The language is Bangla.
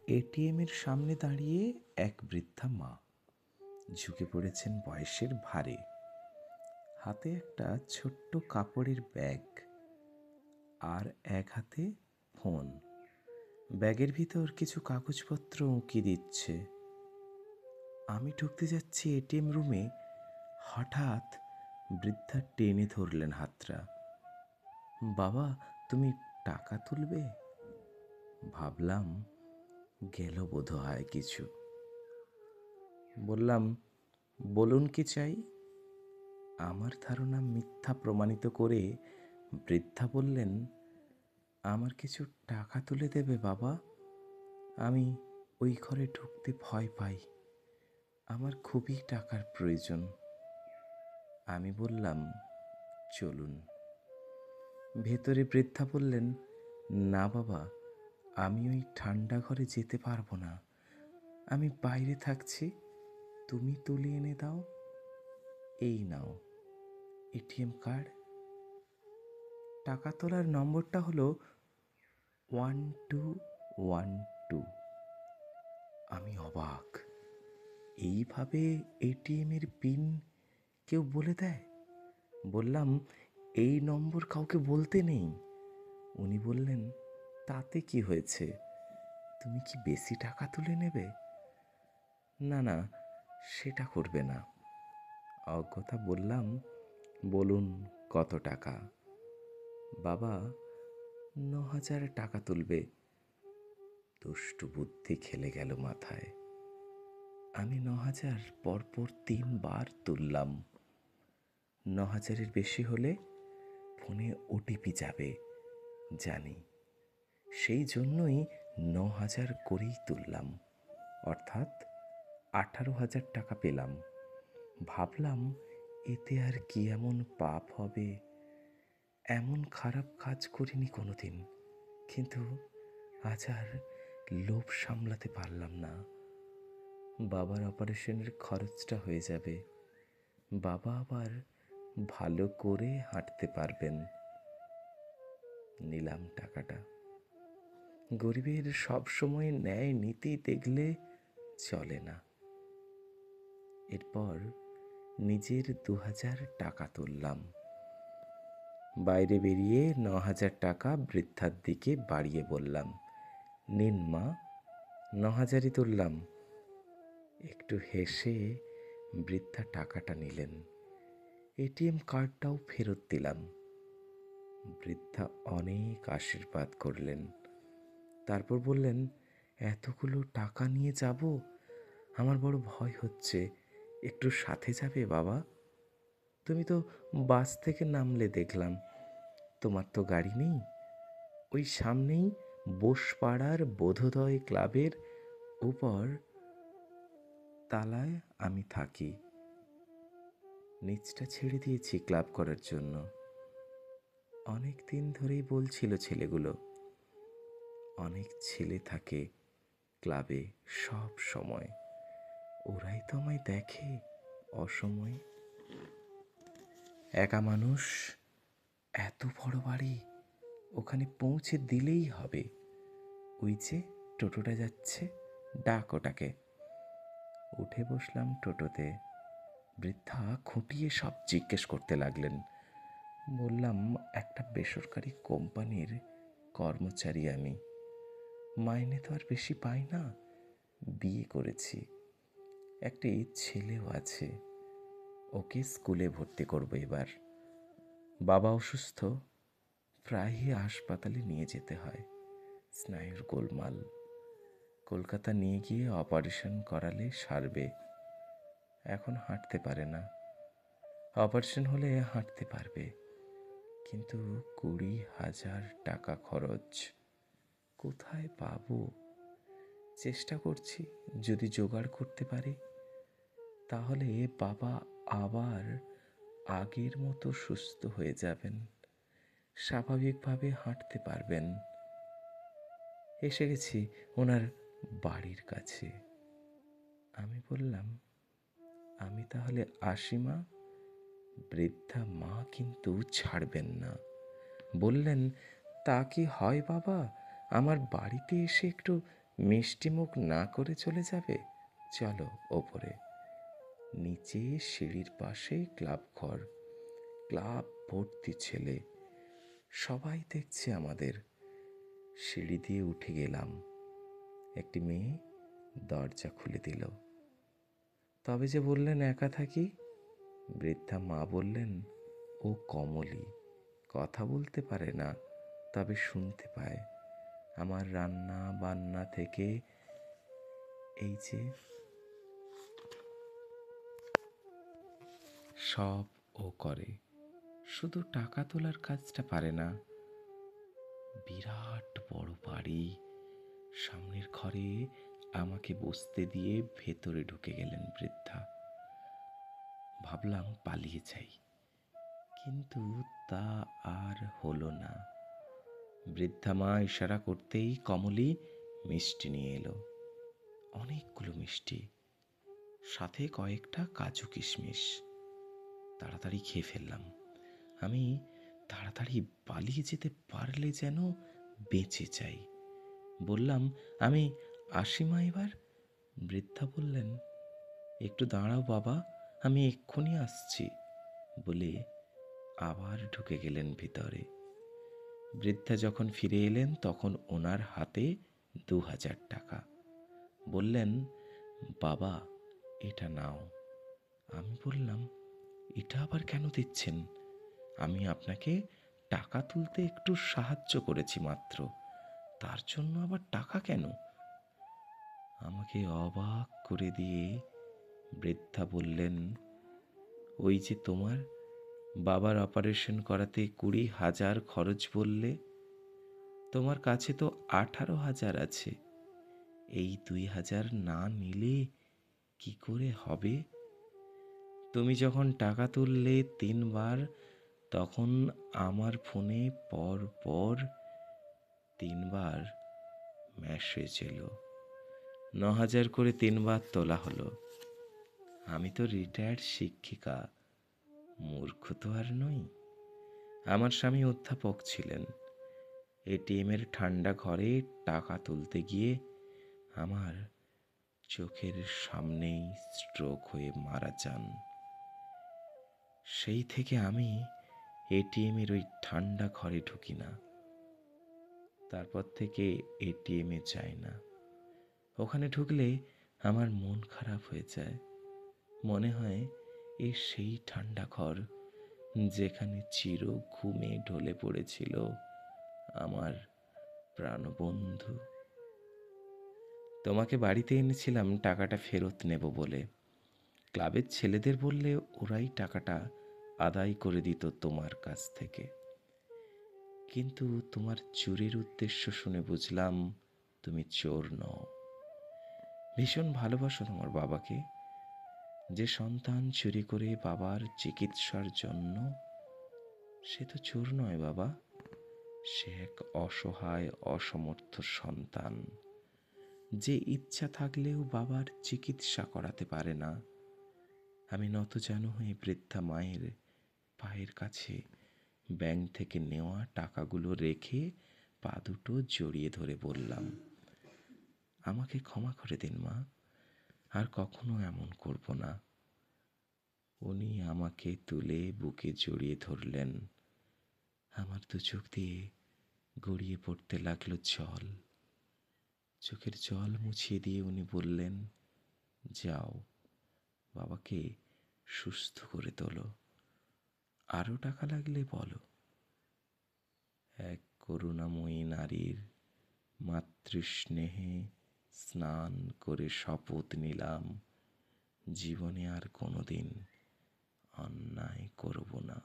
এটিএমের সামনে দাঁড়িয়ে এক বৃদ্ধা মা ঝুঁকে পড়েছেন বয়সের ভারে। হাতে একটা ছোট্ট কাপড়ের ব্যাগ আর এক হাতে ফোন। ব্যাগের ভিতর কিছু কাগজপত্র উঁকি দিচ্ছে। আমি ঢুকতে যাচ্ছি এটিএম রুমে, হঠাৎ বৃদ্ধা টেনে ধরলেন হাতটা। বাবা, তুমি টাকা তুলবে? ভাবলাম গেল বোধহয় কিছু। বললাম, বলুন কি চাই? আমার ধারণা মিথ্যা প্রমাণিত করে বৃদ্ধা বললেন, আমার কিছু টাকা তুলে দেবে বাবা? আমি ওই ঘরে ঢুকতে ভয় পাই, আমার খুবই টাকার প্রয়োজন। আমি বললাম, চলুন। ভেতরে বৃদ্ধা বললেন, না বাবা, আমি ওই ঠান্ডা ঘরে যেতে পারবো না, আমি বাইরে থাকছি, তুমি তুলে এনে দাও। এই নাও এটিএম কার্ড। টাকা তোলার নম্বরটা হলো 1212। আমি অবাক, এইভাবে এটিএমের পিন কেউ বলে দেয়? বললাম, এই নম্বর কাউকে বলতে নেই। উনি বললেন, তাতে কি হয়েছে, তুমি কি বেশি টাকা তুলে নেবে? না না, সেটা করবে না। অজ্ঞতা বললাম, বলুন কত টাকা? বাবা, 9,000 টাকা তুলবে। দুষ্টু বুদ্ধি খেলে গেল মাথায়। আমি 9,000 পরপর 3 বার তুললাম। 9,000-এর বেশি হলে ফোনে ওটিপি যাবে, জানি। সেই জন্যই 9,000 করেই তুললাম, অর্থাৎ 18,000 টাকা পেলাম। ভাবলাম, এতে আর কি এমন পাপ হবে? এমন খারাপ কাজ করিনি কোনোদিন, কিন্তু আজ আর লোভ সামলাতে পারলাম না। বাবার অপারেশনের খরচটা হয়ে যাবে, বাবা আবার ভালো করে হাঁটতে পারবেন। নিলাম টাকাটা। গরিবের সব সময় ন্যায় নীতি দেখলে চলে না। এরপর নিজের 2,000 টাকা তুললাম। বাইরে বেরিয়ে 9,000 টাকা বৃদ্ধার দিকে বাড়িয়ে বললাম, নিন মা, 9,000-ই তুললাম। একটু হেসে বৃদ্ধা টাকাটা নিলেন। এটিএম কার্ডটাও ফেরত দিলাম। বৃদ্ধা অনেক আশীর্বাদ করলেন, তারপর বললেন, এতগুলো টাকা নিয়ে যাব, আমার বড় ভয় হচ্ছে, একটু সাথে যাবে বাবা? তুমি তো বাস থেকে নামলে দেখলাম, তোমার তো গাড়ি নেই। ওই সামনেই বোসপাড়ার বোধোদয় ক্লাবের উপর তালায় আমি থাকি। নিচটা ছেড়ে দিয়েছি ক্লাব করার জন্য। অনেক দিন ধরেই বলছিল ছেলেগুলো। অনেক ছেলে থাকে ক্লাবে সব সময়, ওরাই তো আমায় দেখে অসময়ে। একা মানুষ, এত বড় বাড়ি, ওখানে পৌঁছে দিলেই হবে। ওই যে টোটোটা যাচ্ছে, ডাক ওটাকে। উঠে বসলাম টোটোতে। বৃদ্ধা খুঁটিয়ে সব জিজ্ঞেস করতে লাগলেন। বললাম, একটা বেসরকারি কোম্পানির কর্মচারী আমি, মাইনে তো আর বেশি পাই না, বিয়ে করেছি, একটি ছেলেও আছে, ওকে স্কুলে ভর্তি করবো এবার। বাবা অসুস্থ, প্রায়ই হাসপাতালে নিয়ে যেতে হয়, স্নায়ুর গোলমাল। কলকাতা নিয়ে গিয়ে অপারেশন করালে সারবে। এখন হাঁটতে পারে না, অপারেশন হলে হাঁটতে পারবে, কিন্তু 20,000 টাকা খরচ, কোথায় পাবো? চেষ্টা করছি, যদি জোগাড় করতে পারি তাহলে বাবা আবার আগের মতো সুস্থ হয়ে যাবেন, স্বাভাবিকভাবে হাঁটতে পারবেন। এসে গেছি ওনার বাড়ির কাছে। আমি বললাম, আমি তাহলে আসি মা? বৃদ্ধা মা কিন্তু ছাড়বেন না। বললেন, তা কি হয় বাবা, আমার বাড়িতে এসে একটু মিষ্টি মুখ না করে চলে যাবে? চলো ওপরে। নিচে সিঁড়ির পাশে ক্লাব ঘর, ক্লাব ভর্তি ছেলে, সবাই দেখছে আমাদের। সিঁড়ি দিয়ে উঠে গেলাম। একটি মেয়ে দরজা খুলে দিল। তবে যে বললেন একা থাকি। বৃদ্ধা মা বললেন, ও কমলি, কথা বলতে পারে না, তবে শুনতে পায়। আমার রান্না বান্না থেকে এই যে সব ও করে, শুধু টাকা তোলার কাজটা পারে না। বিরাট বড় বাড়ি, সামনের ঘরে আমাকে বসতে দিয়ে ভেতরে ঢুকে গেলেন বৃদ্ধা। ভাবলাম পালিয়ে যাই, কিন্তু তা আর হলো না। বৃদ্ধা মা ইশারা করতেই কমলি মিষ্টি নিয়ে এলো। অনেকগুলো মিষ্টি, সাথে কয়েকটা কাজু কিশমিশ। তাড়াতাড়ি খেয়ে ফেললাম। আমি তাড়াতাড়ি পালিয়ে যেতে পারলে যেন বেঁচে যাই। বললাম, আমি আসি মা এবার। বৃদ্ধা বললেন, একটু দাঁড়াও বাবা, আমি এক্ষুনি আসছি বলে আবার ঢুকে গেলেন ভিতরে। বৃদ্ধা যখন ফিরে এলেন তখন ওনার হাতে 2000 টাকা। বললেন, বাবা এটা নাও। আমি বললাম, এটা আবার কেন দিচ্ছেন? আমি আপনাকে টাকা তুলতে একটু সাহায্য করেছি মাত্র, তার জন্য আবার টাকা কেন? আমাকে অবাক করে দিয়ে বৃদ্ধা বললেন, ওই যে তোমার বাবার অপারেশন করাতে 20,000 খরচ বললে, তোমার কাছে তো 18,000 আছে। এই 2,000 না নিলে কি করে হবে? তুমি যখন টাকা তুললে 3 বার, তখন আমার ফোনে পর পর 3 বার মেসেজ এলো। 9,000 করে 3 বার তোলা হলো। আমি তো রিটায়ার্ড শিক্ষিকা, মূর্খ তো আর নই। আমার স্বামী অধ্যাপক ছিলেন। এটিএমের ঠান্ডা ঘরে টাকা তুলতে গিয়ে আমার চোখের সামনেই স্ট্রোক হয়ে মারা যান। সেই থেকে আমি এটিএমের ওই ঠান্ডা ঘরে ঢুকি না। তারপর থেকে এটিএমে যাই না। ওখানে ঢুকলে আমার মন খারাপ হয়ে যায়। মনে হয় এ সেই ঠান্ডা ঘর যেখানে চির ঘুমে ঢলে পড়েছিল আমার প্রাণবন্ধু। তোমাকে বাড়িতে এনেছিলাম টাকাটা ফেরত নেব বলে। ক্লাবের ছেলেদের বললে ওরাই টাকাটা আদায় করে দিত তোমার কাছ থেকে। কিন্তু তোমার চুরির উদ্দেশ্য শুনে বুঝলাম তুমি চোর নও। ভীষণ ভালোবাসো তোমার বাবাকে। যে সন্তান চুরি করে বাবার চিকিৎসার জন্য, সে তো চোর নয় বাবা, সে এক অসহায় অসমর্থ সন্তান, যে ইচ্ছা থাকলেও বাবার চিকিৎসা করাতে পারে না। আমি নতজানু হয়ে বৃদ্ধা মায়ের পায়ের কাছে ব্যাংক থেকে নেওয়া টাকাগুলো রেখে পা দুটো জড়িয়ে ধরে বললাম, আমাকে ক্ষমা করে দিন মা, আর কখনো এমন করব না। উনি আমাকে তুলে বুকে জড়িয়ে ধরলেন। আমার দু চোখ দিয়ে গড়িয়ে পড়তে লাগলো জল। চোখের জল মুছিয়ে দিয়ে উনি বললেন, যাও, বাবাকে সুস্থ করে তোলো, আরও টাকা লাগলে বলো। এক করুণাময়ী নারীর মাতৃস্নেহে স্নান করে শপথ নিলাম, জীবনে আর কোনোদিন অন্যায় করব না।